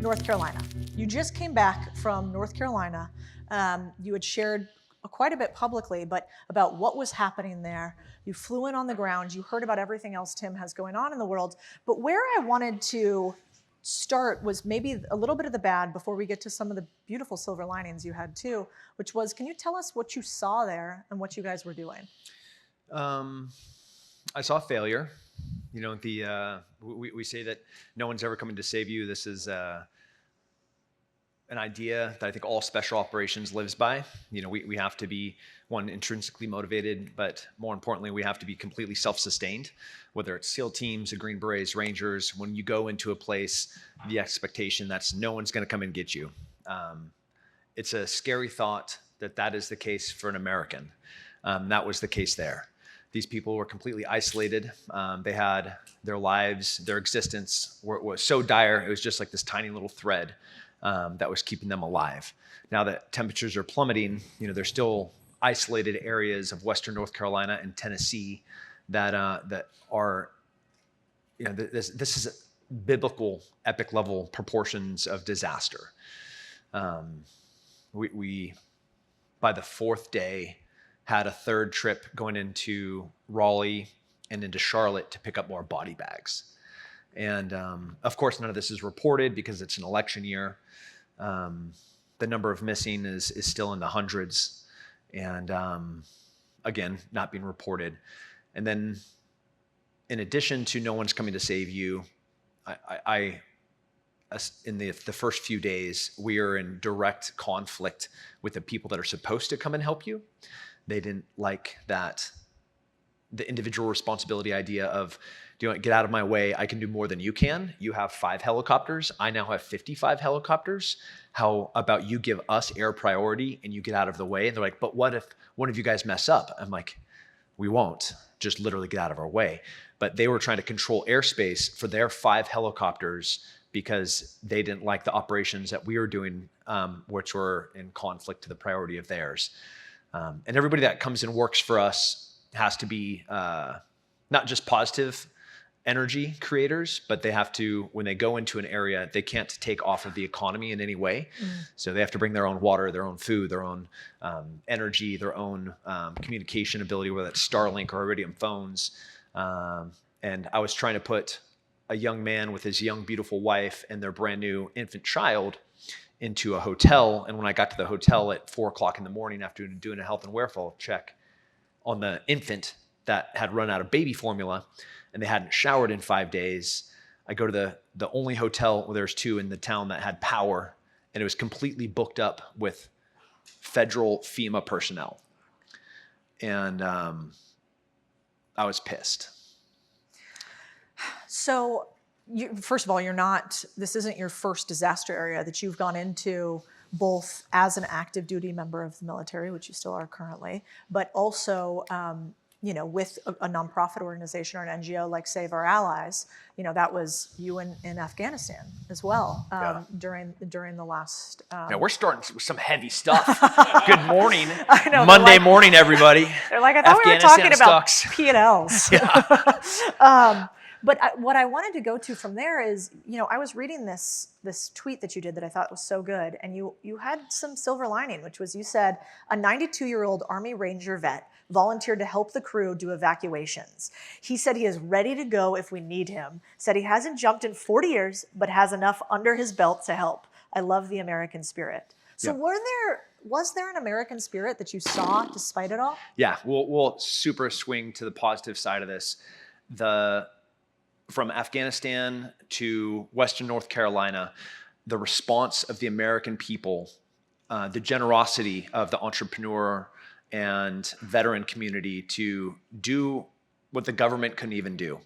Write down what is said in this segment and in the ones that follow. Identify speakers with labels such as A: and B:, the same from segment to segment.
A: North Carolina. You just came back from North Carolina. You had shared quite a bit publicly, but about what was happening there. You flew in on the ground. You heard about everything else Tim has going on in the world. But where I wanted to start was maybe a little bit of the bad before we get to some of the beautiful silver linings you had too, which was, can you tell us what you saw there and what you guys were doing?
B: I saw failure. You know, we say that no one's ever coming to save you. This is an idea that I think all special operations lives by. You know, we have to be, one, intrinsically motivated, but more importantly, we have to be completely self-sustained, whether it's SEAL teams, the Green Berets, Rangers. When you go into a place, the expectation that's no one's going to come and get you. It's a scary thought that is the case for an American. That was the case there. These people were completely isolated. They had their lives, their existence was so dire. It was just like this tiny little thread that was keeping them alive. Now that temperatures are plummeting, you know, there's still isolated areas of Western North Carolina and Tennessee that are, you know, this is biblical, epic level proportions of disaster. We by the fourth day had a third trip going into Raleigh and into Charlotte to pick up more body bags. And of course, none of this is reported because it's an election year. The number of missing is still in the hundreds, and again, not being reported. And then, in addition to no one's coming to save you, I in the first few days, we are in direct conflict with the people that are supposed to come and help you. They didn't like that, the individual responsibility idea of, do you want to get out of my way? I can do more than you can. You have 5 helicopters. I now have 55 helicopters. How about you give us air priority and you get out of the way? And they're like, but what if one of you guys mess up? I'm like, we won't. Just literally get out of our way. But they were trying to control airspace for their 5 helicopters because they didn't like the operations that we were doing, which were in conflict to the priority of theirs. And everybody that comes and works for us has to be not just positive energy creators, but they have to, when they go into an area, they can't take off of the economy in any way. So they have to bring their own water, their own food, their own energy, their own communication ability, whether that's Starlink or Iridium phones. And I was trying to put a young man with his young, beautiful wife and their brand new infant child into a hotel. And when I got to the hotel at 4:00 in the morning after doing a health and welfare check on the infant that had run out of baby formula and they hadn't showered in 5 days, I go to the only hotel, well, there's 2 in the town that had power, and it was completely booked up with federal FEMA personnel. And I was pissed.
A: So, first of all, this isn't your first disaster area that you've gone into, both as an active duty member of the military, which you still are currently, but also, you know, with a nonprofit organization or an NGO like Save Our Allies. You know, that was you in Afghanistan as well, during the last.
B: Yeah, we're starting with some heavy stuff. Good morning,
A: I know,
B: Monday morning, everybody.
A: They're like, I thought we were talking about P&Ls.
B: Yeah.
A: But what I wanted to go to from there is, you know, I was reading this tweet that you did that I thought was so good, and you had some silver lining, which was, you said, a 92-year-old Army Ranger vet volunteered to help the crew do evacuations. He said he is ready to go if we need him. Said he hasn't jumped in 40 years, but has enough under his belt to help. I love the American spirit. So was there an American spirit that you saw despite it all?
B: Yeah, we'll super swing to the positive side of this. From Afghanistan to Western North Carolina, the response of the American people, the generosity of the entrepreneur and veteran community to do what the government couldn't even do.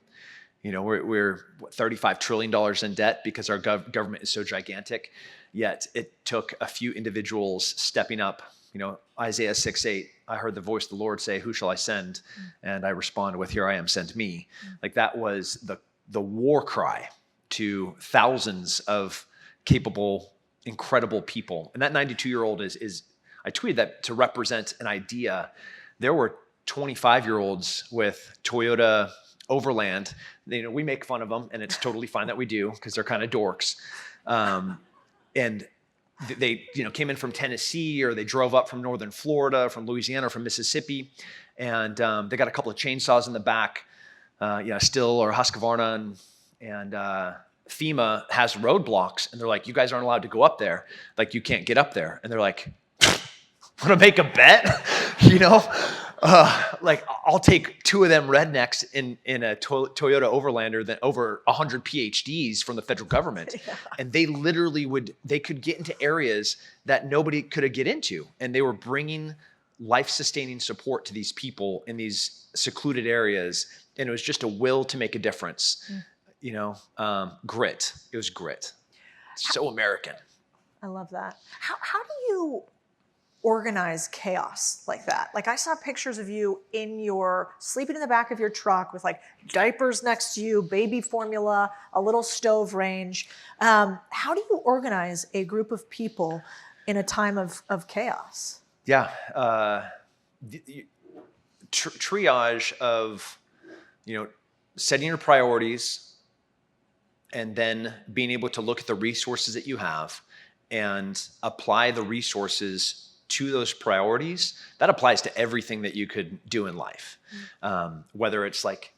B: You know, we're $35 trillion in debt because our government is so gigantic, yet it took a few individuals stepping up. You know, Isaiah 6:8, I heard the voice of the Lord say, who shall I send? And I responded with, here I am, send me. Like, that was the war cry to thousands of capable, incredible people. And that 92-year-old is, I tweeted that to represent an idea. There were 25-year-olds with Toyota Overland. You know, we make fun of them, and it's totally fine that we do because they're kind of dorks. and they, came in from Tennessee, or they drove up from northern Florida, from Louisiana, or from Mississippi, and they got a couple of chainsaws in the back, Still or Husqvarna, and FEMA has roadblocks, and they're like, "You guys aren't allowed to go up there. Like, you can't get up there." And they're like, "Want to make a bet?" Like, I'll take two of them rednecks in a Toyota Overlander than over 100 PhDs from the federal government. Yeah. And they literally they could get into areas that nobody could get into. And they were bringing life-sustaining support to these people in these secluded areas. And it was just a will to make a difference. Grit. It was grit. So American.
A: I love that. How do you organize chaos like that? Like, I saw pictures of you sleeping in the back of your truck with like diapers next to you, baby formula, a little stove range. How do you organize a group of people in a time of chaos?
B: Yeah. Triage of, setting your priorities, and then being able to look at the resources that you have and apply the resources to those priorities. That applies to everything that you could do in life. Whether it's like,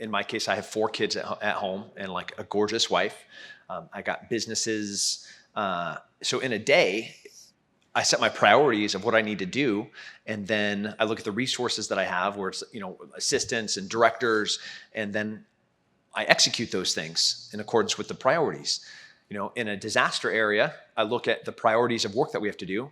B: in my case, I have 4 kids at home and like a gorgeous wife. I got businesses. So in a day, I set my priorities of what I need to do. And then I look at the resources that I have, where it's, assistants and directors. And then I execute those things in accordance with the priorities. In a disaster area, I look at the priorities of work that we have to do,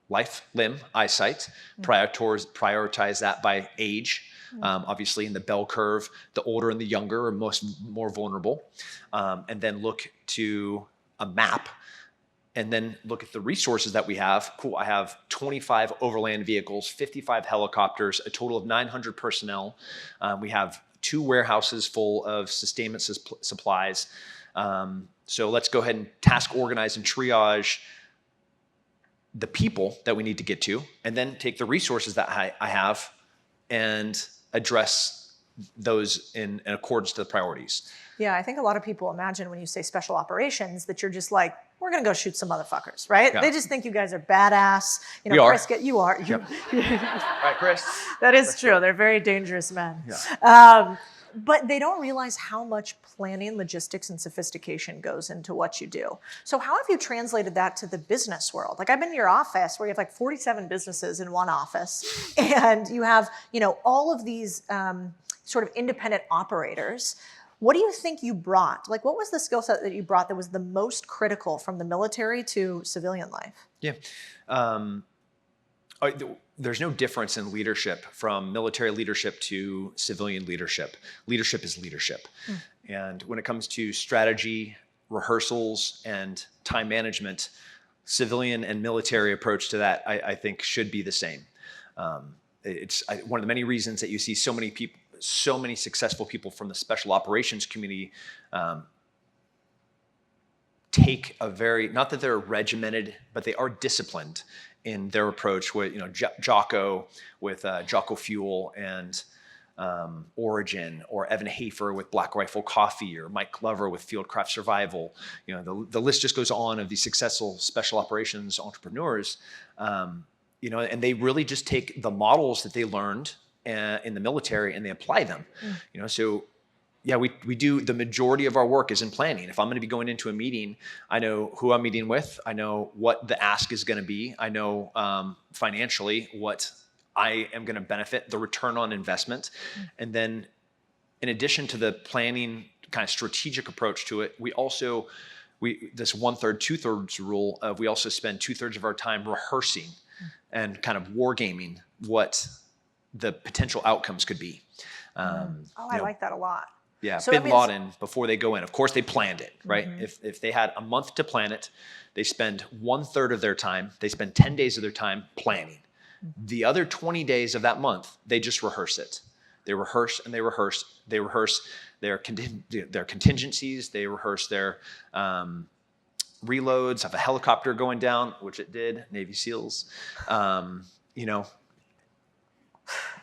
B: life, limb, eyesight, prioritize that by age. Obviously in the bell curve, the older and the younger are more vulnerable. And then look to a map, and then look at the resources that we have. Cool, I have 25 overland vehicles, 55 helicopters, a total of 900 personnel. We have 2 warehouses full of sustainment supplies. So let's go ahead and task organize and triage the people that we need to get to, and then take the resources that I have and address those in accordance to the priorities.
A: Yeah, I think a lot of people imagine when you say special operations that you're just like, we're going to go shoot some motherfuckers, right? Yeah. They just think you guys are badass.
B: We are.
A: Chris, you are.
B: Yep. Right, Chris?
A: That is
B: That's
A: true. They're very dangerous men.
B: Yeah.
A: But they don't realize how much planning, logistics, and sophistication goes into what you do. So how have you translated that to the business world? Like, I've been in your office where you have like 47 businesses in one office, and you have, all of these sort of independent operators. What do you think you brought? Like, what was the skill set that you brought that was the most critical from the military to civilian life?
B: Yeah. There's no difference in leadership from military leadership to civilian leadership. Leadership is leadership. And when it comes to strategy, rehearsals, and time management, civilian and military approach to that, I think, should be the same. It's one of the many reasons that you see so many successful people from the special operations community take not that they're regimented, but they are disciplined in their approach with, Jocko with Jocko Fuel and Origin, or Evan Hafer with Black Rifle Coffee, or Mike Glover with Fieldcraft Survival. The list just goes on of these successful special operations entrepreneurs. And they really just take the models that they learned in the military and they apply them. So yeah, we do, the majority of our work is in planning. If I'm going to be going into a meeting, I know who I'm meeting with. I know what the ask is going to be. I know financially what I am going to benefit, the return on investment. And then in addition to the planning kind of strategic approach to it, we also, this 1/3, 2/3 rule of, we also spend 2/3 of our time rehearsing and kind of wargaming what the potential outcomes could be.
A: I like that a lot.
B: Yeah, so Bin Laden, before they go in, of course they planned it, right? If they had a month to plan it, they spend 1/3 of their time, they spend 10 days of their time planning. The other 20 days of that month, they just rehearse it. They rehearse and they rehearse. They rehearse their contingencies. They rehearse their reloads of a helicopter going down, which it did, Navy SEALs.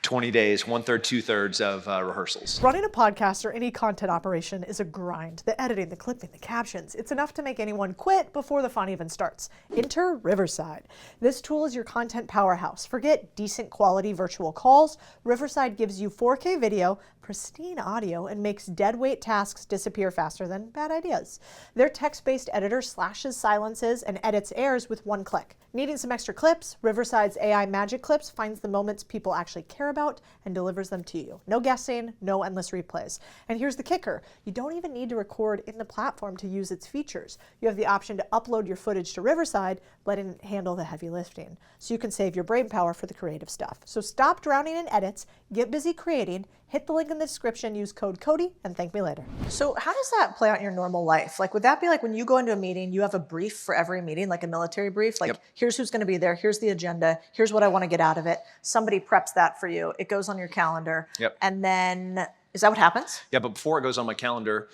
B: 20 days, 1/3, 2/3 of rehearsals.
A: Running a podcast or any content operation is a grind. The editing, the clipping, the captions. It's enough to make anyone quit before the fun even starts. Enter Riverside. This tool is your content powerhouse. Forget decent quality virtual calls. Riverside gives you 4K video, pristine audio, and makes deadweight tasks disappear faster than bad ideas. Their text-based editor slashes, silences, and edits errors with one click. Needing some extra clips? Riverside's AI Magic Clips finds the moments people actually care about and delivers them to you. No guessing, no endless replays. And here's the kicker. You don't even need to record in the platform to use its features. You have the option to upload your footage to Riverside, letting it handle the heavy lifting. So you can save your brain power for the creative stuff. So stop drowning in edits, get busy creating, hit the link in the description, use code Codie, and thank me later. So how does that play out in your normal life? Like, would that be like when you go into a meeting, you have a brief for every meeting, like a military brief? Like, here's who's gonna be there, here's the agenda, here's what I wanna get out of it. Somebody preps that for you. It goes on your calendar. And then, is that what happens?
B: Yeah, but before it goes on my calendar,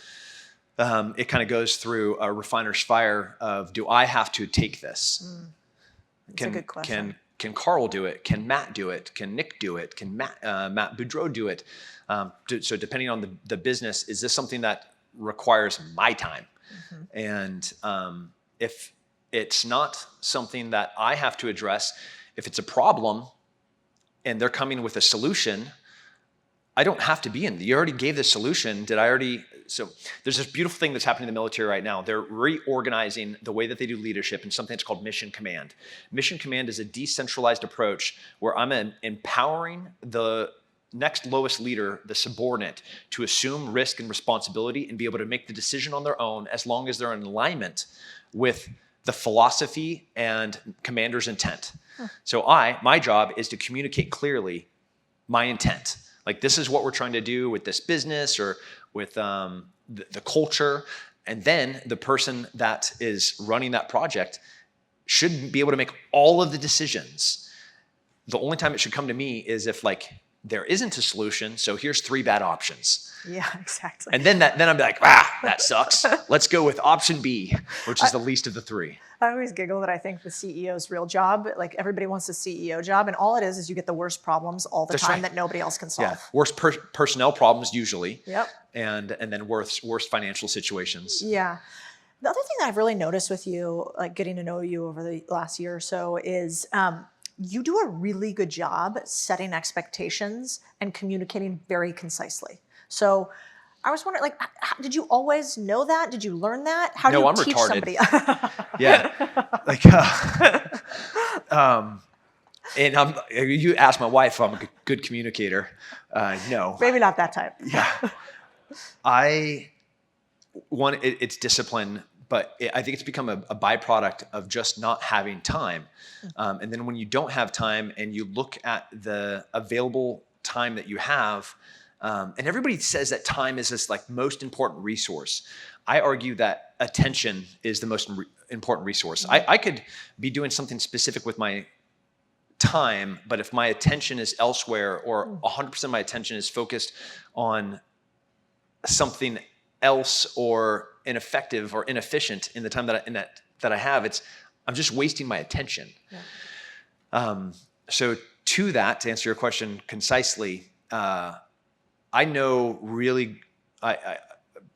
B: it kind of goes through a refiner's fire of, do I have to take this?
A: That's a good question.
B: Can Carl do it? Can Matt do it? Can Nick do it? Can Matt Boudreau do it? So depending on the business, is this something that requires my time? And if it's not something that I have to address, if it's a problem and they're coming with a solution, I don't have to be in. You already gave the solution. So there's this beautiful thing that's happening in the military right now. They're reorganizing the way that they do leadership in something that's called mission command. Mission command is a decentralized approach where I'm empowering the next lowest leader, the subordinate, to assume risk and responsibility and be able to make the decision on their own as long as they're in alignment with the philosophy and commander's intent. So my job is to communicate clearly my intent. Like, this is what we're trying to do with this business or with the culture. And then the person that is running that project should be able to make all of the decisions. The only time it should come to me is if, like, there isn't a solution. So here's 3 bad options.
A: Yeah, exactly.
B: And then I'm like, that sucks. Let's go with option B, which is the least of the 3.
A: I always giggle that I think the CEO's real job, like, everybody wants a CEO job, and all it is you get the worst problems all the time that nobody else can solve.
B: Yeah, worst personnel problems usually.
A: Yep.
B: And then worst financial situations.
A: Yeah. The other thing that I've really noticed with you, like getting to know you over the last year or so, is you do a really good job setting expectations and communicating very concisely. So I was wondering, like, did you always know that? Did you learn that? How do you teach somebody?
B: Yeah, like, and you ask my wife if I'm a good communicator. No,
A: maybe not that type.
B: Yeah, it's discipline, but I think it's become a byproduct of just not having time. And then when you don't have time and you look at the available time that you have, and everybody says that time is this, like, most important resource. I argue that attention is the most important resource. I could be doing something specific with my time, but if my attention is elsewhere, or 100% of my attention is focused on something else, or ineffective or inefficient in the time that I have, I'm just wasting my attention. Yeah. So to answer your question concisely, I know I'm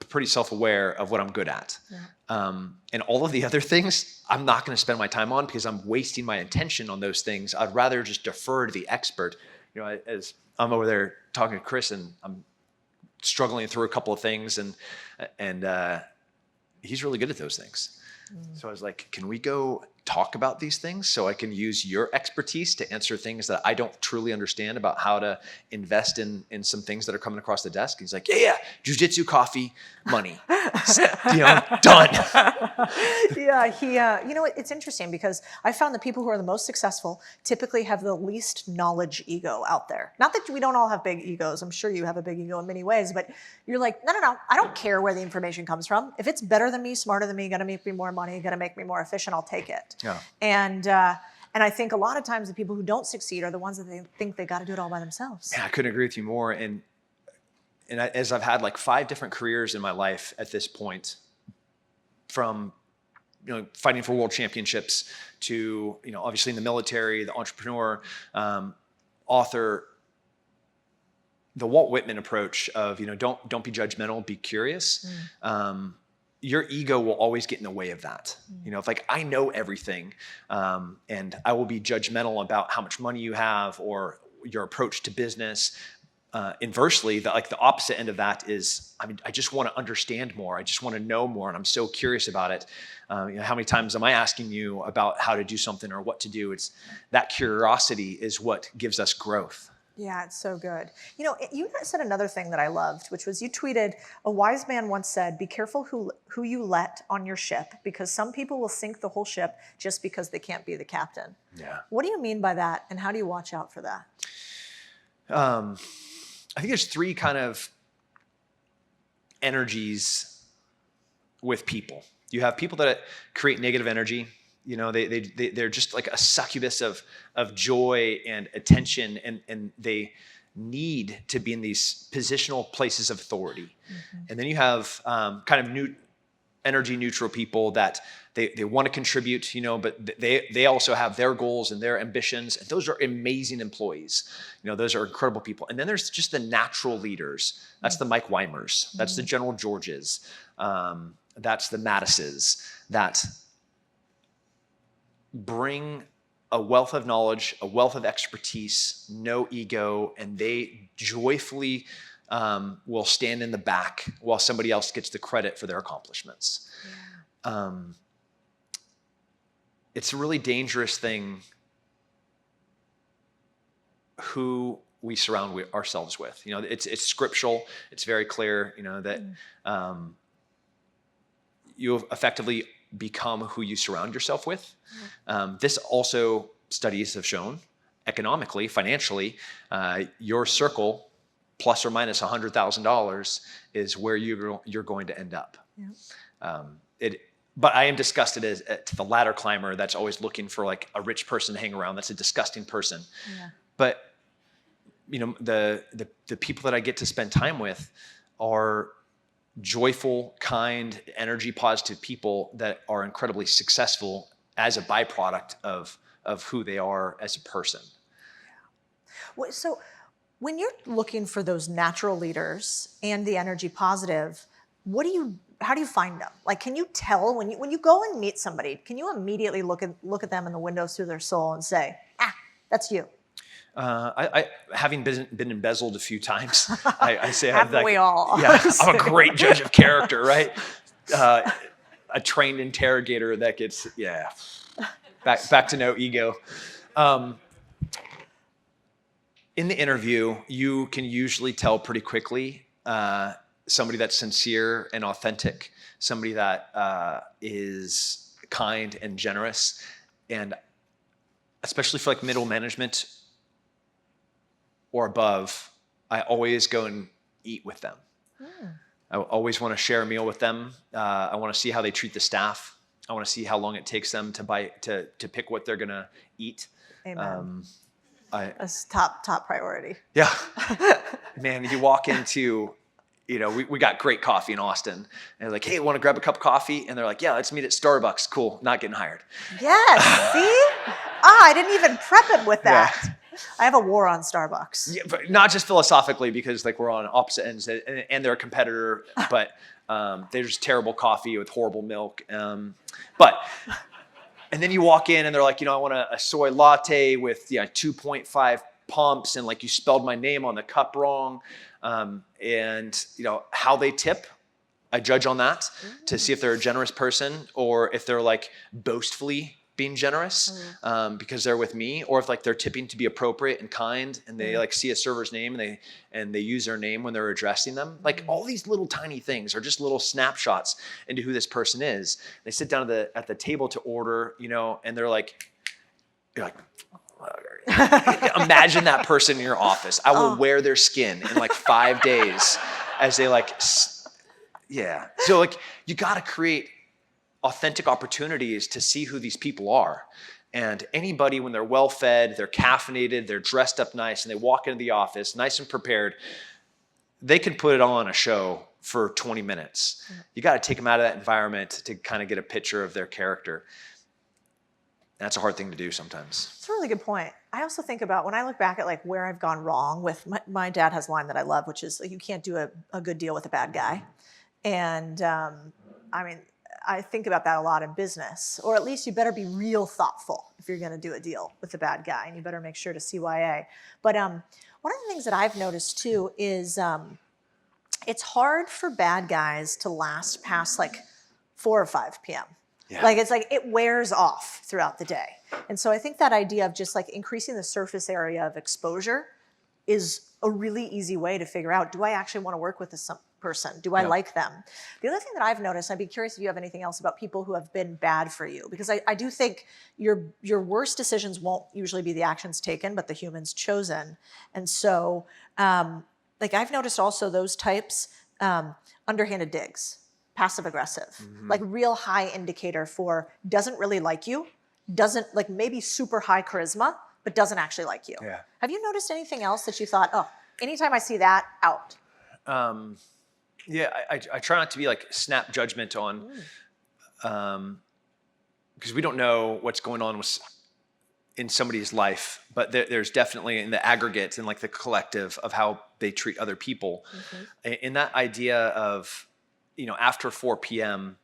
B: pretty self-aware of what I'm good at. Yeah. And all of the other things, I'm not going to spend my time on because I'm wasting my attention on those things. I'd rather just defer to the expert. You know, as I'm over there talking to Chris, and I'm struggling through a couple of things, and he's really good at those things. So I was like, can we go talk about these things so I can use your expertise to answer things that I don't truly understand about how to invest in some things that are coming across the desk? He's like, yeah, jiu-jitsu, coffee, money, done.
A: Yeah, it's interesting because I found the people who are the most successful typically have the least knowledge ego out there. Not that we don't all have big egos. I'm sure you have a big ego in many ways, but you're like, no, I don't care where the information comes from. If it's better than me, smarter than me, gonna make me more money, gonna make me more efficient, I'll take it.
B: Yeah.
A: And I think a lot of times the people who don't succeed are the ones that they think they got to do it all by themselves.
B: Yeah, I couldn't agree with you more. And as I've had like 5 different careers in my life at this point, from fighting for world championships to obviously in the military, the entrepreneur, author, the Walt Whitman approach of, don't be judgmental, be curious. Your ego will always get in the way of that. If like, I know everything, and I will be judgmental about how much money you have or your approach to business. Inversely, the opposite end of that is, I just want to understand more. I just want to know more. And I'm so curious about it. How many times am I asking you about how to do something or what to do? It's that curiosity is what gives us growth.
A: Yeah, it's so good. You said another thing that I loved, which was you tweeted, a wise man once said, be careful who you let on your ship, because some people will sink the whole ship just because they can't be the captain.
B: Yeah.
A: What do you mean by that? And how do you watch out for that?
B: I think there's three kind of energies with people. You have people that create negative energy. They're just like a succubus of joy and attention, and they need to be in these positional places of authority. And then you have kind of energy neutral people that they want to contribute, but they also have their goals and their ambitions. And those are amazing employees. Those are incredible people. And then there's just the natural leaders. That's the Mike Weimers. That's the General Georges. That's the Mattises that bring a wealth of knowledge, a wealth of expertise, no ego, and they joyfully will stand in the back while somebody else gets the credit for their accomplishments. Yeah. It's a really dangerous thing who we surround ourselves with. It's scriptural. It's very clear, that you effectively become who you surround yourself with. This also, studies have shown, economically, financially, your circle, plus or minus $100,000, is where you're going to end up. Yeah. But I am disgusted to the ladder climber that's always looking for like a rich person to hang around. That's a disgusting person. Yeah. But the people that I get to spend time with are joyful, kind, energy positive people that are incredibly successful as a byproduct of who they are as a person.
A: Yeah. So when you're looking for those natural leaders and the energy positive, how do you find them? Like, can you tell when you go and meet somebody, can you immediately look at them in the windows through their soul and say, that's you?
B: I having been embezzled a few times, I say
A: haven't we all?
B: Yeah, I'm a great judge of character, right? A trained interrogator that gets back to no ego. In the interview, you can usually tell pretty quickly somebody that's sincere and authentic, somebody that is kind and generous, and especially for like middle management or above, I always go and eat with them. I always want to share a meal with them. I want to see how they treat the staff. I want to see how long it takes them to pick what they're going to eat.
A: Amen. That's top priority.
B: Yeah. Man, you walk into, we got great coffee in Austin. And they're like, hey, want to grab a cup of coffee? And they're like, yeah, let's meet at Starbucks. Cool. Not getting hired.
A: Yes. See? I didn't even prep it with that. Yeah. I have a war on Starbucks.
B: Yeah, but not just philosophically, because like we're on opposite ends, and they're a competitor, but they're just terrible coffee with horrible milk. And then you walk in and they're like, I want a soy latte with 2.5 pumps, and like you spelled my name on the cup wrong. And how they tip, I judge on that to see if they're a generous person or if they're like boastfully being generous because they're with me, or if like they're tipping to be appropriate and kind, and they like see a server's name and they use their name when they're addressing them. Like all these little tiny things are just little snapshots into who this person is. They sit down at the table to order, and you're like, imagine that person in your office. I will wear their skin in like 5 days as they yeah. So like you got to create authentic opportunities to see who these people are. And anybody, when they're well fed, they're caffeinated, they're dressed up nice, and they walk into the office nice and prepared, they can put it on a show for 20 minutes. You got to take them out of that environment to kind of get a picture of their character. that's a hard thing to do sometimes.
A: It's a really good point. I also think about when I look back at like where I've gone wrong with my dad has a line that I love, which is like, you can't do a good deal with a bad guy. And I mean, I think about that a lot in business, or at least you better be real thoughtful if you're going to do a deal with a bad guy, and you better make sure to CYA. But one of the things that I've noticed too is it's hard for bad guys to last past like 4 or 5 p.m.
B: Yeah.
A: Like it's like it wears off throughout the day. And so I think that idea of just like increasing the surface area of exposure is a really easy way to figure out, do I actually want to work with this person? Do I like them? The other thing that I've noticed, I'd be curious if you have anything else about people who have been bad for you, because I do think your worst decisions won't usually be the actions taken, but the humans chosen. And so like I've noticed also those types, underhanded digs, passive aggressive, like real high indicator for doesn't really like you, doesn't like maybe super high charisma, but doesn't actually like you.
B: Yeah.
A: Have you noticed anything else that you thought, oh, anytime I see that, out?
B: Yeah, I try not to be like snap judgment on, because we don't know what's going on in somebody's life, but there's definitely in the aggregate and like the collective of how they treat other people. In that idea of, after 4 p.m.,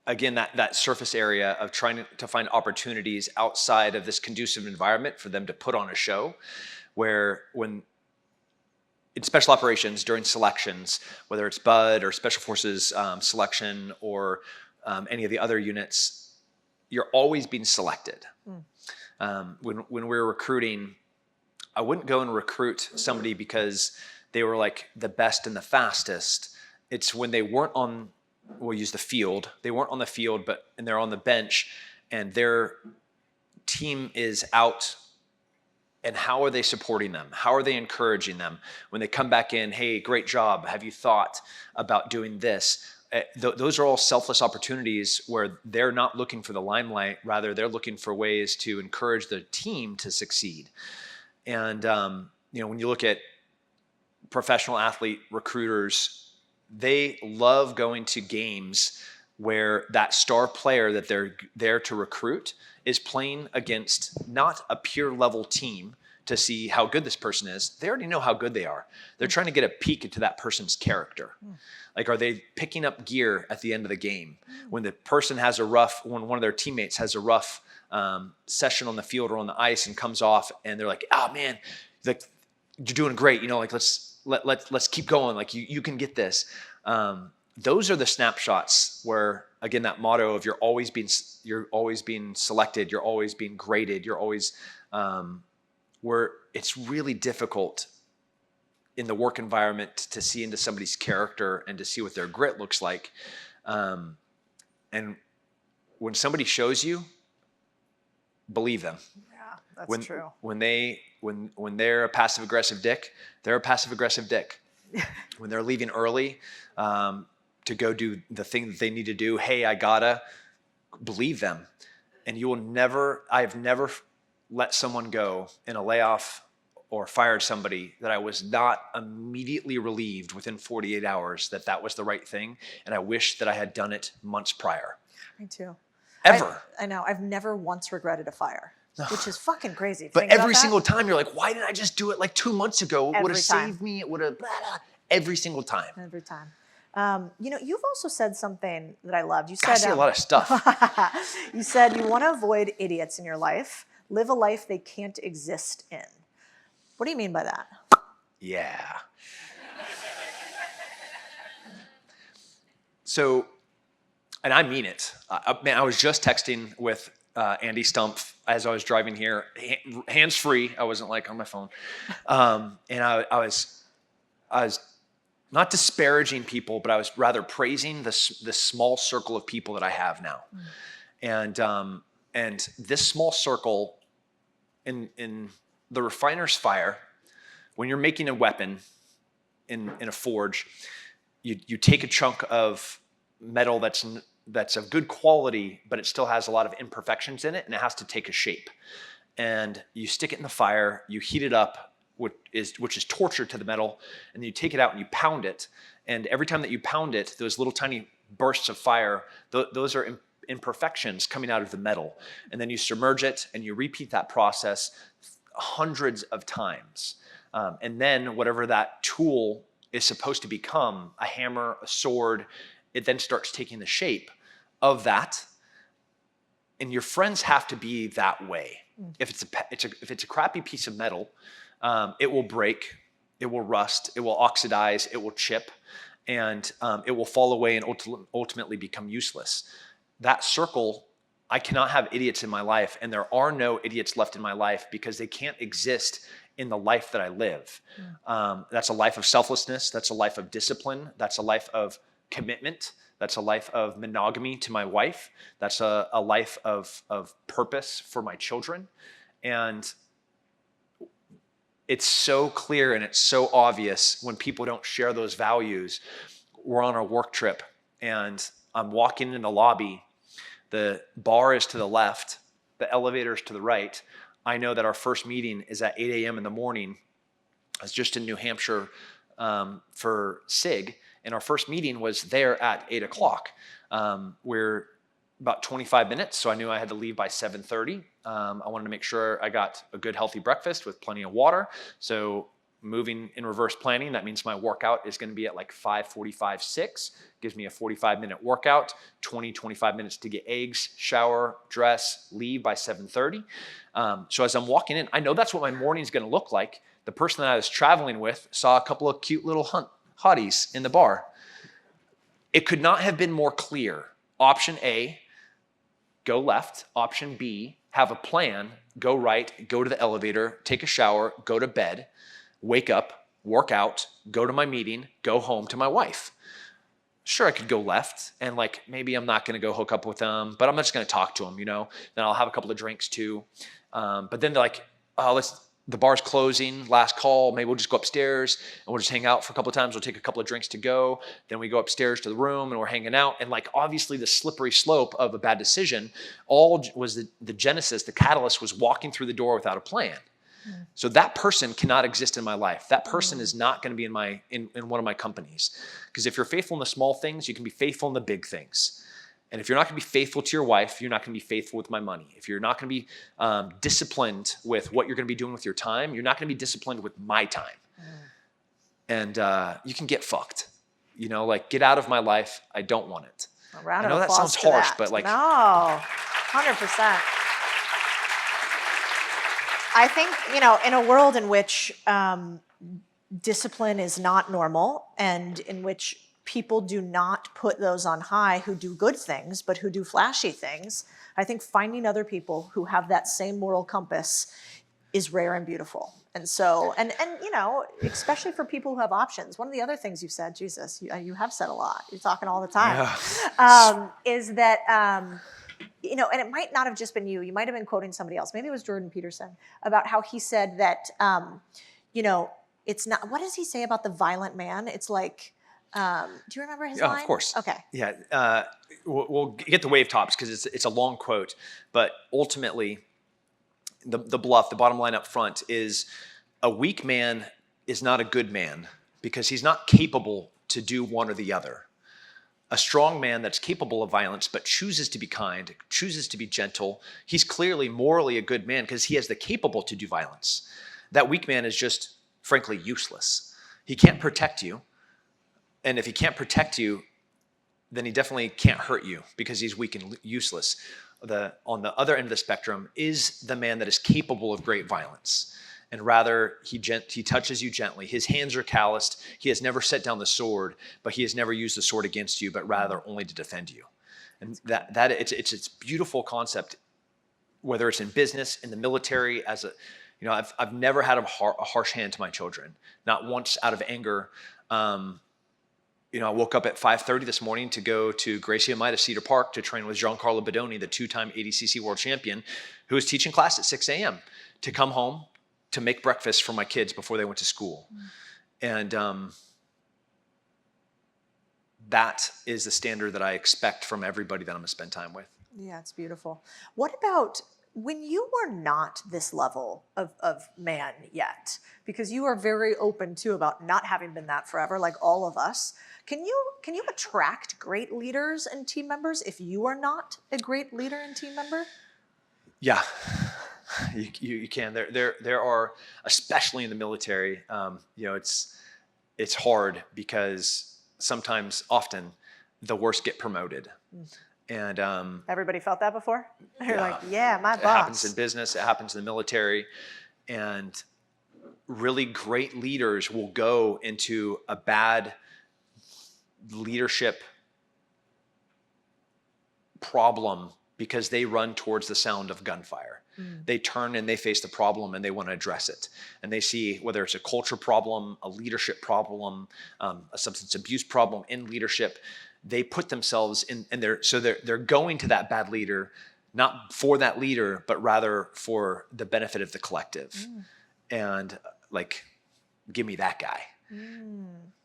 B: again, that surface area of trying to find opportunities outside of this conducive environment for them to put on a show, where when in special operations during selections, whether it's BUD or Special Forces selection or any of the other units, you're always being selected. When we're recruiting, I wouldn't go and recruit somebody because they were like the best and the fastest. It's when they weren't on, we'll use the field, they weren't on the field, and they're on the bench and their team is out. And how are they supporting them? How are they encouraging them? When they come back in, hey, great job. Have you thought about doing this? Those are all selfless opportunities where they're not looking for the limelight. Rather, they're looking for ways to encourage the team to succeed. And, when you look at professional athlete recruiters, they love going to games where that star player that they're there to recruit is playing against not a peer level team to see how good this person is. They already know how good they are. They're trying to get a peek into that person's character. Like, are they picking up gear at the end of the game? When the person has when one of their teammates has a rough session on the field or on the ice and comes off and they're like, oh man, like you're doing great. Like let's keep going. Like you can get this. Those are the snapshots where, again, that motto of you're always being selected, you're always being graded, you're always where it's really difficult in the work environment to see into somebody's character and to see what their grit looks like. And when somebody shows you, believe them.
A: Yeah, that's true.
B: When they're a passive aggressive dick, they're a passive aggressive dick. When they're leaving early, to go do the thing that they need to do, hey, I gotta believe them. And I have never let someone go in a layoff or fired somebody that I was not immediately relieved within 48 hours that was the right thing. And I wish that I had done it months prior.
A: Me too.
B: Ever.
A: I know. I've never once regretted a fire, which is fucking crazy.
B: But every single time you're like, why didn't I just do it like 2 months ago? It would have saved me. It would have, every single time.
A: Every time. You've also said something that I loved. You said,
B: I say a lot of stuff.
A: You said you want to avoid idiots in your life, live a life they can't exist in. What do you mean by that?
B: Yeah. So, and I mean it. Man, I was just texting with Andy Stumpf as I was driving here, hands free. I wasn't like on my phone, and I was not disparaging people, but I was rather praising the small circle of people that I have now, and this small circle in the refiner's fire. When you're making a weapon in a forge, you take a chunk of metal that's of good quality, but it still has a lot of imperfections in it, and it has to take a shape. And you stick it in the fire, you heat it up, which is torture to the metal, and then you take it out and you pound it. And every time that you pound it, those little tiny bursts of fire, those are imperfections coming out of the metal. And then you submerge it and you repeat that process hundreds of times. And then whatever that tool is supposed to become, a hammer, a sword, it then starts taking the shape of that. And your friends have to be that way. If it's a crappy piece of metal, it will break, it will rust, it will oxidize, it will chip, and it will fall away and ultimately become useless. That circle, I cannot have idiots in my life, and there are no idiots left in my life because they can't exist in the life that I live. That's a life of selflessness. That's a life of discipline. That's a life of commitment. That's a life of monogamy to my wife. That's a life of purpose for my children. And it's so clear and it's so obvious when people don't share those values. We're on a work trip and I'm walking in the lobby. The bar is to the left. The elevator is to the right. I know that our first meeting is at 8 a.m. in the morning. I was just in New Hampshire for SIG. And our first meeting was there at 8 o'clock. We're about 25 minutes, so I knew I had to leave by 7:30. I wanted to make sure I got a good, healthy breakfast with plenty of water. So moving in reverse planning, that means my workout is going to be at like 5:45, 6. Gives me a 45-minute workout, 25 minutes to get eggs, shower, dress, leave by 7:30. So as I'm walking in, I know that's what my morning is going to look like. The person that I was traveling with saw a couple of cute little hotties in the bar. It could not have been more clear. Option A, go left. Option B, have a plan, go right, go to the elevator, take a shower, go to bed, wake up, work out, go to my meeting, go home to my wife. Sure, I could go left and like maybe I'm not going to go hook up with them, but I'm just going to talk to them, you know. Then I'll have a couple of drinks too. But then they're like, oh, the bar's closing, last call, maybe we'll just go upstairs and we'll just hang out for a couple of times. We'll take a couple of drinks to go. Then we go upstairs to the room and we're hanging out. And like, obviously the slippery slope of a bad decision, all was the genesis, the catalyst was walking through the door without a plan. So that person cannot exist in my life. That person is not going to be in one of my companies. Because if you're faithful in the small things, you can be faithful in the big things. And if you're not going to be faithful to your wife, you're not going to be faithful with my money. If you're not going to be disciplined with what you're going to be doing with your time, you're not going to be disciplined with my time. And you can get fucked. You know, like get out of my life. I don't want it.
A: I
B: know that sounds harsh, but like...
A: No, 100%. I think, you know, in a world in which discipline is not normal and in which people do not put those on high who do good things, but who do flashy things, I think finding other people who have that same moral compass is rare and beautiful. And so, and you know, especially for people who have options, one of the other things you said, Jesus, you have said a lot, you're talking all the time, is that, you know, and it might not have just been you might have been quoting somebody else, maybe it was Jordan Peterson, about how he said that, you know, it's not, what does he say about the violent man? It's like, do you remember his line?
B: Of course.
A: Okay.
B: Yeah. We'll get the wave tops because it's a long quote, but ultimately the bottom line up front is a weak man is not a good man because he's not capable to do one or the other. A strong man that's capable of violence but chooses to be kind, chooses to be gentle, he's clearly morally a good man because he has the capable to do violence. That weak man is just, frankly, useless. He can't protect you. And if he can't protect you, then he definitely can't hurt you because he's weak and useless. On the other end of the spectrum is the man that is capable of great violence. And rather, he touches you gently. His hands are calloused. He has never set down the sword, but he has never used the sword against you, but rather only to defend you. And it's a beautiful concept, whether it's in business, in the military, you know, I've never had a harsh hand to my children, not once out of anger. You know, I woke up at 5:30 this morning to go to Gracie and Maida Cedar Park to train with Giancarlo Bodoni, the 2-time ADCC world champion, who was teaching class at 6 a.m. to come home to make breakfast for my kids before they went to school. And that is the standard that I expect from everybody that I'm going to spend time with.
A: Yeah, it's beautiful. What about when you were not this level of man yet? Because you are very open too about not having been that forever, like all of us. Can you attract great leaders and team members if you are not a great leader and team member?
B: Yeah, you can. There are, especially in the military, it's hard because often, the worst get promoted, and
A: Everybody felt that before? You're
B: yeah,
A: like, yeah, my
B: it happens in
A: boss.
B: business, it happens in the military, and really great leaders will go into a bad leadership problem because they run towards the sound of gunfire. They turn and they face the problem and they want to address it. And they see whether it's a culture problem, a leadership problem, a substance abuse problem in leadership. They put themselves in, and they're going to that bad leader, not for that leader, but rather for the benefit of the collective. And like, give me that guy.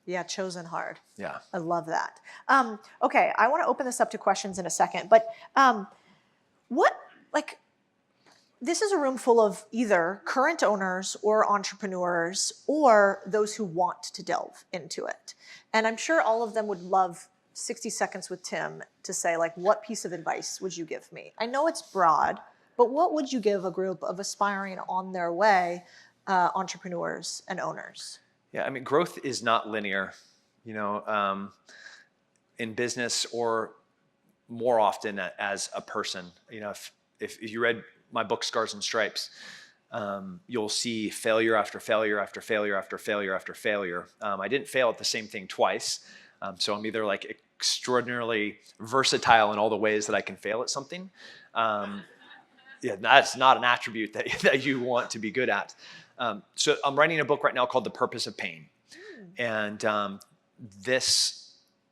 A: Yeah, chosen hard.
B: Yeah.
A: I love that. Okay, I want to open this up to questions in a second, but this is a room full of either current owners or entrepreneurs or those who want to delve into it. And I'm sure all of them would love 60 seconds with Tim to say, like, what piece of advice would you give me? I know it's broad, but what would you give a group of aspiring on their way entrepreneurs and owners?
B: Yeah, I mean, growth is not linear, in business or more often as a person. If you read my book, Scars and Stripes, you'll see failure after failure after failure after failure after failure. I didn't fail at the same thing twice. So I'm either like extraordinarily versatile in all the ways that I can fail at something. That's not an attribute that you want to be good at. So I'm writing a book right now called The Purpose of Pain. And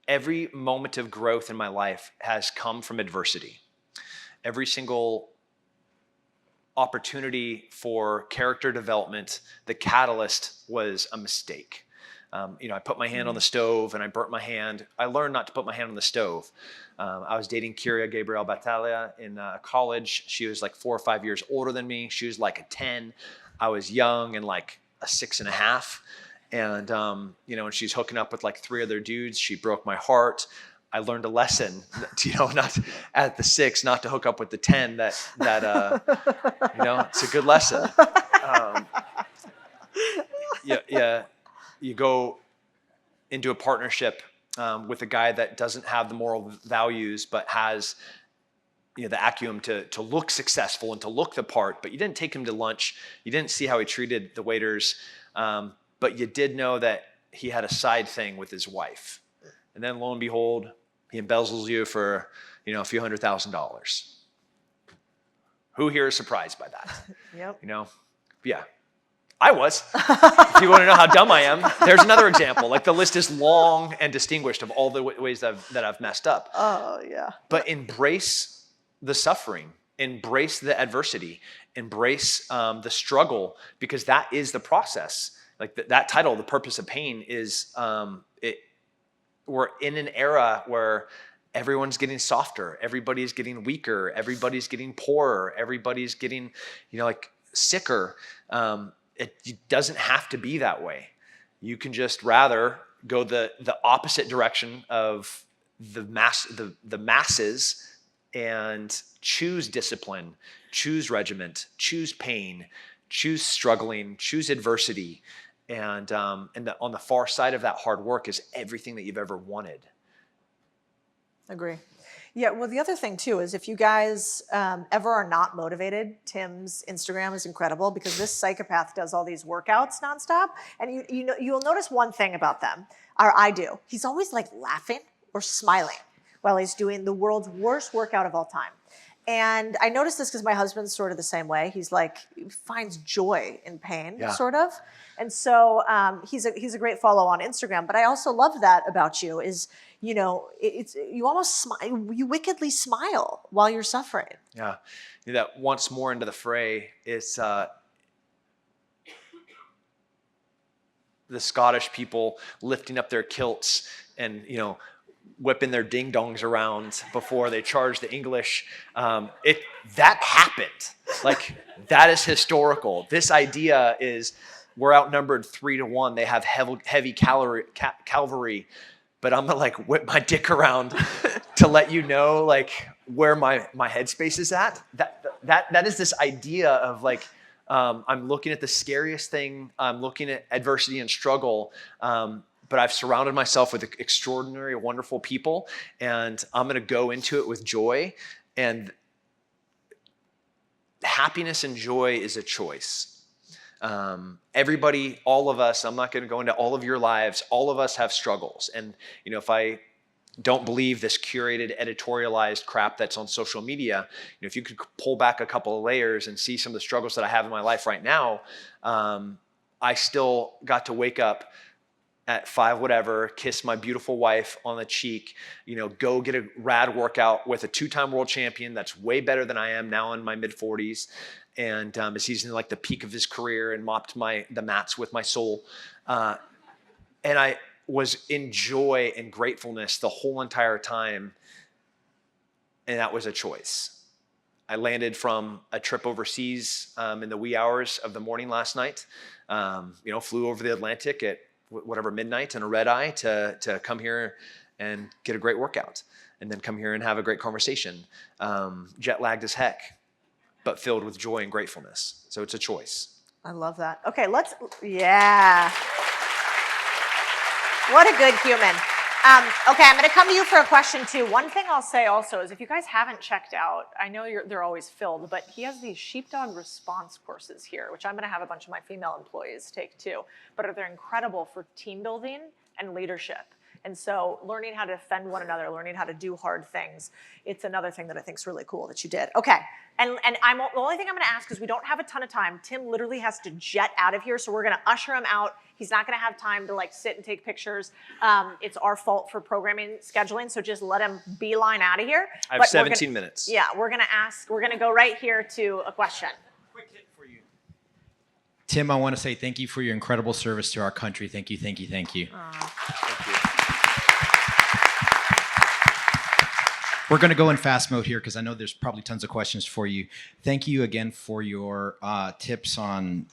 B: every moment of growth in my life has come from adversity. Every single opportunity for character development, the catalyst was a mistake. I put my hand on the stove and I burnt my hand. I learned not to put my hand on the stove. I was dating Kyria Gabriel Battaglia in college. She was like 4 or 5 years older than me. She was like a 10. I was young and like a 6.5. And, when she's hooking up with like 3 other dudes, she broke my heart. I learned a lesson, not at the 6, not to hook up with the 10 it's a good lesson. You go into a partnership with a guy that doesn't have the moral values, but has the acumen to look successful and to look the part, but you didn't take him to lunch. You didn't see how he treated the waiters, but you did know that he had a side thing with his wife. And then lo and behold, he embezzles you for, a few $100,000. Who here is surprised by that?
A: Yep.
B: Yeah. I was. If you want to know how dumb I am, there's another example. Like, the list is long and distinguished of all the ways that I've messed up.
A: Oh, yeah.
B: But embrace the suffering, embrace the adversity, embrace the struggle, because that is the process. Like that title, The Purpose of Pain, is we're in an era where everyone's getting softer, everybody's getting weaker, everybody's getting poorer, everybody's getting, sicker. It doesn't have to be that way. You can just rather go the opposite direction of the masses and choose discipline, choose regiment, choose pain, choose struggling, choose adversity. And on the far side of that hard work is everything that you've ever wanted.
A: Agree. Yeah, well, the other thing too is if you guys ever are not motivated, Tim's Instagram is incredible because this psychopath does all these workouts nonstop, and you'll notice one thing about them, or I do. He's always like laughing or smiling while he's doing the world's worst workout of all time. And I noticed this because my husband's sort of the same way. He's like, he finds joy in pain, sort of. And so he's a great follow on Instagram. But I also love that about you is, you almost smile, you wickedly smile while you're suffering.
B: Yeah. That once more into the fray, it's the Scottish people lifting up their kilts and, whipping their ding-dongs around before they charge the English. That happened. Like, that is historical. This idea is we're outnumbered 3-1. They have heavy cavalry. but I'm gonna like whip my dick around to let you know like where my headspace is at. That is this idea of like, I'm looking at the scariest thing. I'm looking at adversity and struggle. But I've surrounded myself with extraordinary, wonderful people, and I'm going to go into it with joy. And happiness and joy is a choice. Everybody, all of us, I'm not going to go into all of your lives. All of us have struggles. And, you know, if I don't believe this curated, editorialized crap that's on social media, you know, if you could pull back a couple of layers and see some of the struggles that I have in my life right now, I still got to wake up at 5 whatever, kiss my beautiful wife on the cheek, you know, go get a rad workout with a 2-time world champion that's way better than I am now in my mid 40s. And as he's in like the peak of his career and mopped the mats with my soul. And I was in joy and gratefulness the whole entire time. And that was a choice. I landed from a trip overseas in the wee hours of the morning last night. You know, flew over the Atlantic at whatever midnight and a red eye to come here and get a great workout, and then come here and have a great conversation. Jet lagged as heck, but filled with joy and gratefulness. So it's a choice.
A: I love that. Okay, yeah. What a good human. Okay, I'm going to come to you for a question too. One thing I'll say also is if you guys haven't checked out, I know they're always filled, but he has these sheepdog response courses here, which I'm going to have a bunch of my female employees take too. But they're incredible for team building and leadership. And so learning how to defend one another, learning how to do hard things, it's another thing that I think is really cool that you did. Okay, and the only thing I'm going to ask is we don't have a ton of time. Tim literally has to jet out of here, so we're going to usher him out. He's not going to have time to like sit and take pictures. It's our fault for programming scheduling, so just let him beeline out of here.
B: I have 17 minutes.
A: Yeah, we're going to go right here to a question.
C: Quick hit for you. Tim, I want to say thank you for your incredible service to our country. Thank you, thank you, thank you.
B: Thank you.
C: We're going to go in fast mode here because I know there's probably tons of questions for you. Thank you again for your tips on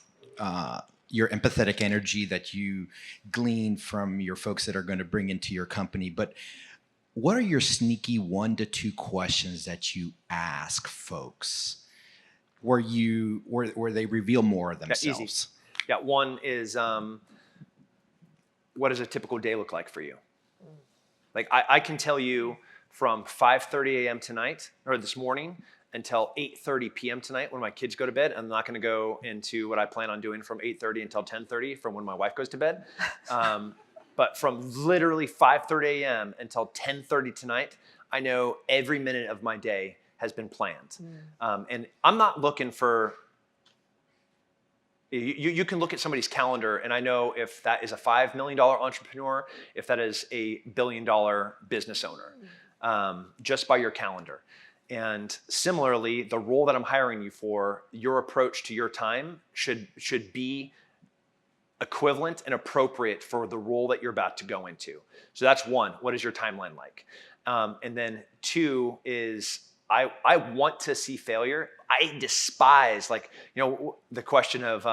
C: your empathetic energy that you glean from your folks that are going to bring into your company. But what are your sneaky 1 to 2 questions that you ask folks where they reveal more of themselves?
B: Yeah, easy. Yeah, one is, what does a typical day look like for you? Like I can tell you from 5:30 a.m. tonight or this morning until 8:30 p.m. tonight when my kids go to bed. I'm not going to go into what I plan on doing from 8:30 until 10:30 from when my wife goes to bed. But from literally 5:30 a.m. until 10:30 tonight, I know every minute of my day has been planned. And I'm not looking for, you can look at somebody's calendar and I know if that is a $5 million entrepreneur, if that is a $1 billion business owner, just by your calendar. And similarly, the role that I'm hiring you for, your approach to your time should be equivalent and appropriate for the role that you're about to go into. So that's one. What is your timeline like? And then 2 is I want to see failure. I despise, like, you know, the question of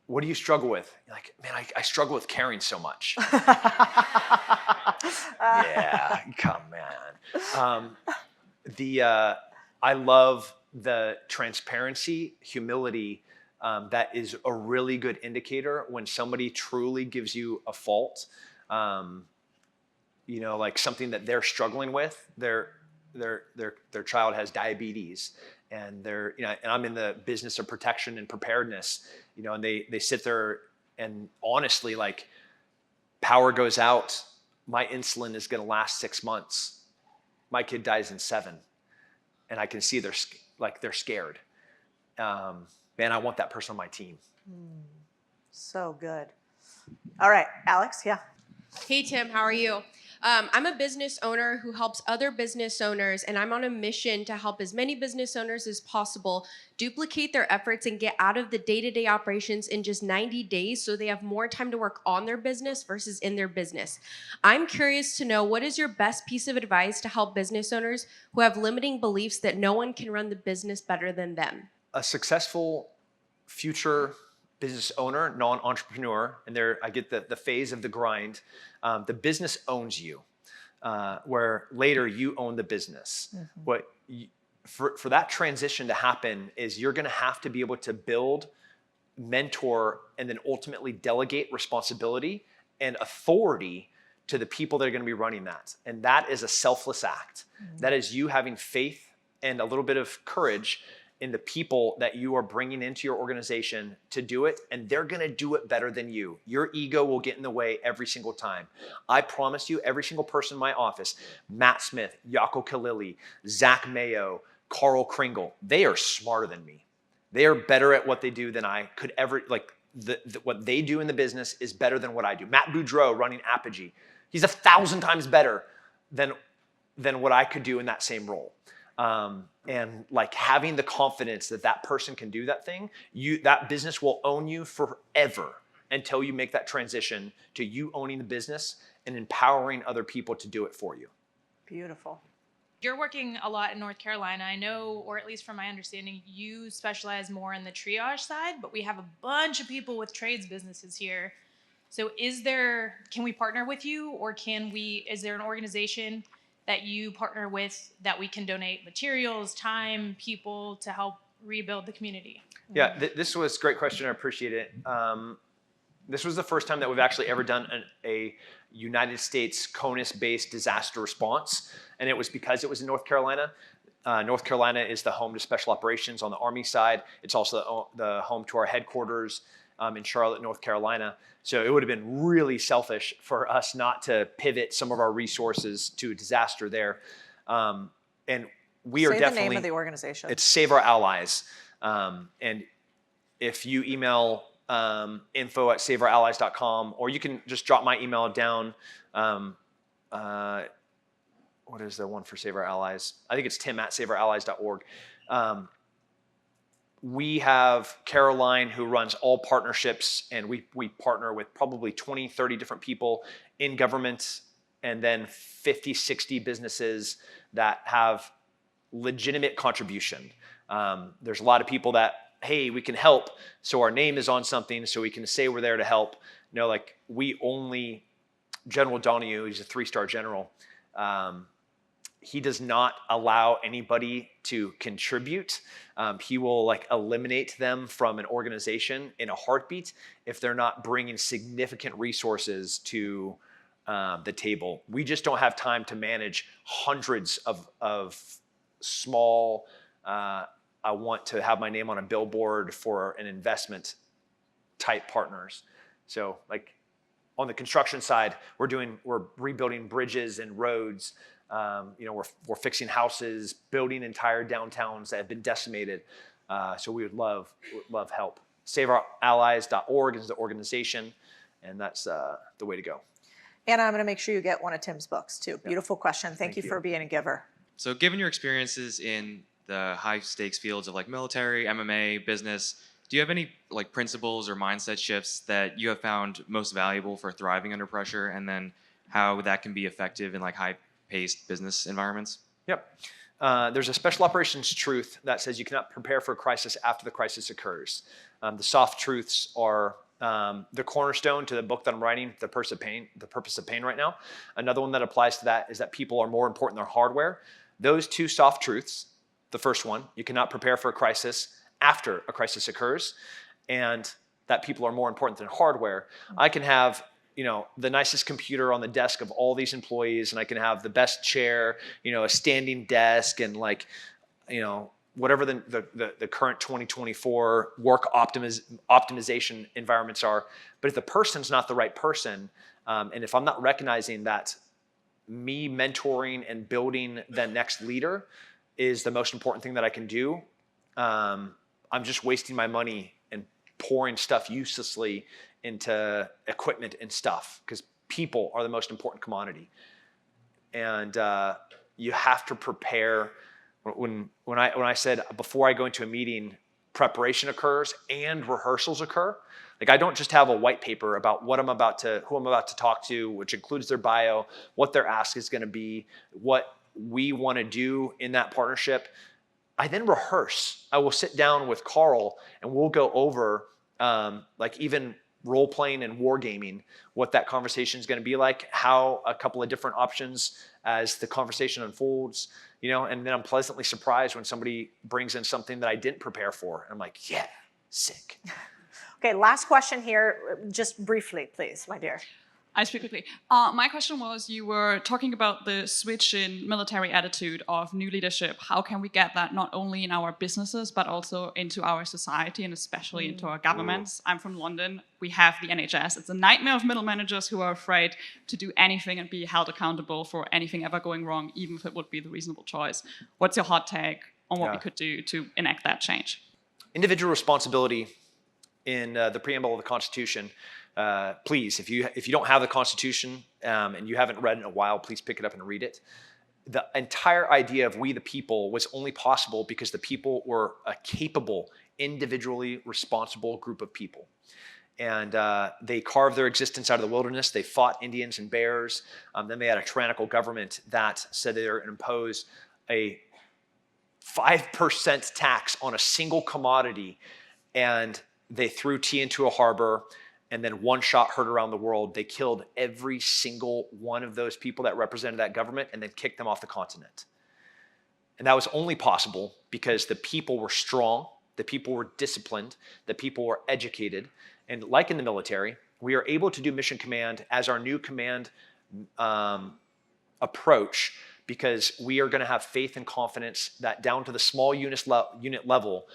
B: what do you struggle with? You're like, man, I struggle with caring so much. Yeah, come on. I love the transparency, humility. That is a really good indicator when somebody truly gives you a fault. You know, like something that they're struggling with. Their child has diabetes, and and I'm in the business of protection and preparedness. You know, and they sit there and honestly, like, power goes out. My insulin is going to last 6 months. My kid dies in 7. And I can see they're scared. Man, I want that person on my team.
A: So good. All right, Alex, yeah.
D: Hey, Tim, how are you? I'm a business owner who helps other business owners, and I'm on a mission to help as many business owners as possible duplicate their efforts and get out of the day-to-day operations in just 90 days so they have more time to work on their business versus in their business. I'm curious to know, what is your best piece of advice to help business owners who have limiting beliefs that no one can run the business better than them?
B: A successful future business owner, non-entrepreneur, and there I get the phase of the grind. The business owns you, where later you own the business. For that transition to happen is you're going to have to be able to build, mentor, and then ultimately delegate responsibility and authority to the people that are going to be running that. And that is a selfless act. That is you having faith and a little bit of courage in the people that you are bringing into your organization to do it, and they're going to do it better than you. Your ego will get in the way every single time. I promise you, every single person in my office, Matt Smith, Yako Kalili, Zach Mayo, Carl Kringle, they are smarter than me. They are better at what they do than I could ever, like what they do in the business is better than what I do. Matt Boudreau running Apogee, he's 1,000 times better than what I could do in that same role. And like having the confidence that that person can do that thing, that business will own you forever until you make that transition to you owning the business and empowering other people to do it for you.
A: Beautiful.
E: You're working a lot in North Carolina. I know, or at least from my understanding, you specialize more in the triage side, but we have a bunch of people with trades businesses here. So can we partner with you, or is there an organization that you partner with that we can donate materials, time, people to help rebuild the community?
B: Yeah, this was a great question. I appreciate it. This was the first time that we've actually ever done a United States CONUS-based disaster response, and it was because it was in North Carolina. North Carolina is the home to special operations on the Army side. It's also the home to our headquarters in Charlotte, North Carolina. So it would have been really selfish for us not to pivot some of our resources to a disaster there. And we are definitely—
A: Say the name of the organization.
B: It's Save Our Allies. And if you email info@saveourallies.com, or you can just drop my email down. What is the one for Save Our Allies? I think it's tim@saveourallies.org. We have Caroline, who runs all partnerships, and we partner with probably 20, 30 different people in government, and then 50, 60 businesses that have legitimate contribution. There's a lot of people that, hey, we can help, so our name is on something, so we can say we're there to help. Like General Donahue, he's a 3-star general. He does not allow anybody to contribute. He will eliminate them from an organization in a heartbeat if they're not bringing significant resources to the table. We just don't have time to manage hundreds of small, I want to have my name on a billboard for an investment type partners. So on the construction side, we're rebuilding bridges and roads. We're fixing houses, building entire downtowns that have been decimated. So we would love help. SaveOurAllies.org is the organization, and that's the way to go.
A: Anna, I'm going to make sure you get one of Tim's books too. Beautiful question. Thank you for being a giver.
F: So given your experiences in the high stakes fields of military, MMA, business, do you have any principles or mindset shifts that you have found most valuable for thriving under pressure, and then how that can be effective in high-paced business environments?
B: Yep. There's a special operations truth that says you cannot prepare for a crisis after the crisis occurs. The soft truths are the cornerstone to the book that I'm writing, The Purpose of Pain right now. Another one that applies to that is that people are more important than hardware. Those two soft truths, the first one, you cannot prepare for a crisis after a crisis occurs, and that people are more important than hardware. I can have the nicest computer on the desk of all these employees, and I can have the best chair, a standing desk, and whatever the current 2024 work optimization environments are. But if the person's not the right person, and if I'm not recognizing that me mentoring and building the next leader is the most important thing that I can do, I'm just wasting my money and pouring stuff uselessly into equipment and stuff, because people are the most important commodity. And you have to prepare. When I said before I go into a meeting, preparation occurs and rehearsals occur. I don't just have a white paper about who I'm about to talk to, which includes their bio, what their ask is going to be, what we want to do in that partnership. I then rehearse. I will sit down with Carl and we'll go over like even role playing and wargaming, what that conversation is going to be like, how a couple of different options as the conversation unfolds, and then I'm pleasantly surprised when somebody brings in something that I didn't prepare for. And I'm like, yeah, sick.
A: Okay, last question here, just briefly, please, my dear.
G: I speak quickly. My question was, you were talking about the switch in military attitude of new leadership. How can we get that not only in our businesses, but also into our society and especially into our governments? I'm from London. We have the NHS. It's a nightmare of middle managers who are afraid to do anything and be held accountable for anything ever going wrong, even if it would be the reasonable choice. What's your hot take on what we could do to enact that change?
B: Individual responsibility in the preamble of the Constitution. Please, if you don't have the Constitution and you haven't read it in a while, please pick it up and read it. The entire idea of we the people was only possible because the people were a capable, individually responsible group of people. And they carved their existence out of the wilderness. They fought Indians and bears. Then they had a tyrannical government that said they were going to impose a 5% tax on a single commodity, and they threw tea into a harbor, and then one shot heard around the world. They killed every single one of those people that represented that government and then kicked them off the continent. And that was only possible because the people were strong, the people were disciplined, the people were educated. And like in the military, we are able to do mission command as our new command approach because we are going to have faith and confidence that down to the small unit level,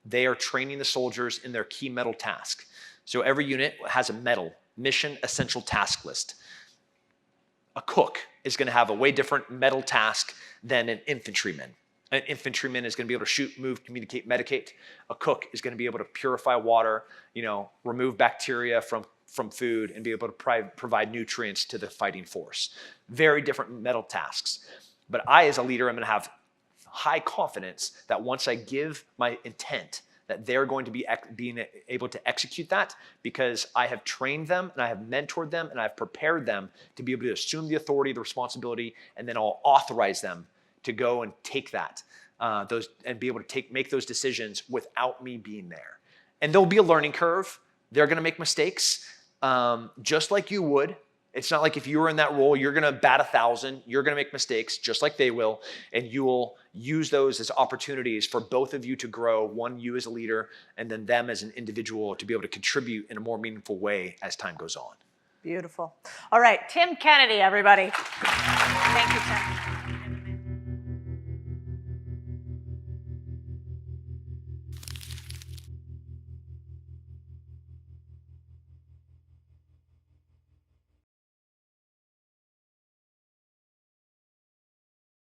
B: they are training the soldiers in their key medal task. So every unit has a medal, mission essential task list. A cook is going to have a way different medal task than an infantryman. An infantryman is going to be able to shoot, move, communicate, medicate. A cook is going to be able to purify water, remove bacteria from food and be able to provide nutrients to the fighting force. Very different medal tasks. But I, as a leader, am going to have high confidence that once I give my intent, that they're going to be being able to execute that because I have trained them and I have mentored them and I've prepared them to be able to assume the authority, the responsibility, and then I'll authorize them to go and take that, and be able to make those decisions without me being there. And there'll be a learning curve. They're going to make mistakes, just like you would. It's not like if you were in that role, you're going to bat 1,000. You're going to make mistakes just like they will. And you will use those as opportunities for both of you to grow, one, you as a leader, and then them as an individual to be able to contribute in a more meaningful way as time goes on.
A: Beautiful. All right, Tim Kennedy, everybody. Thank you, Tim.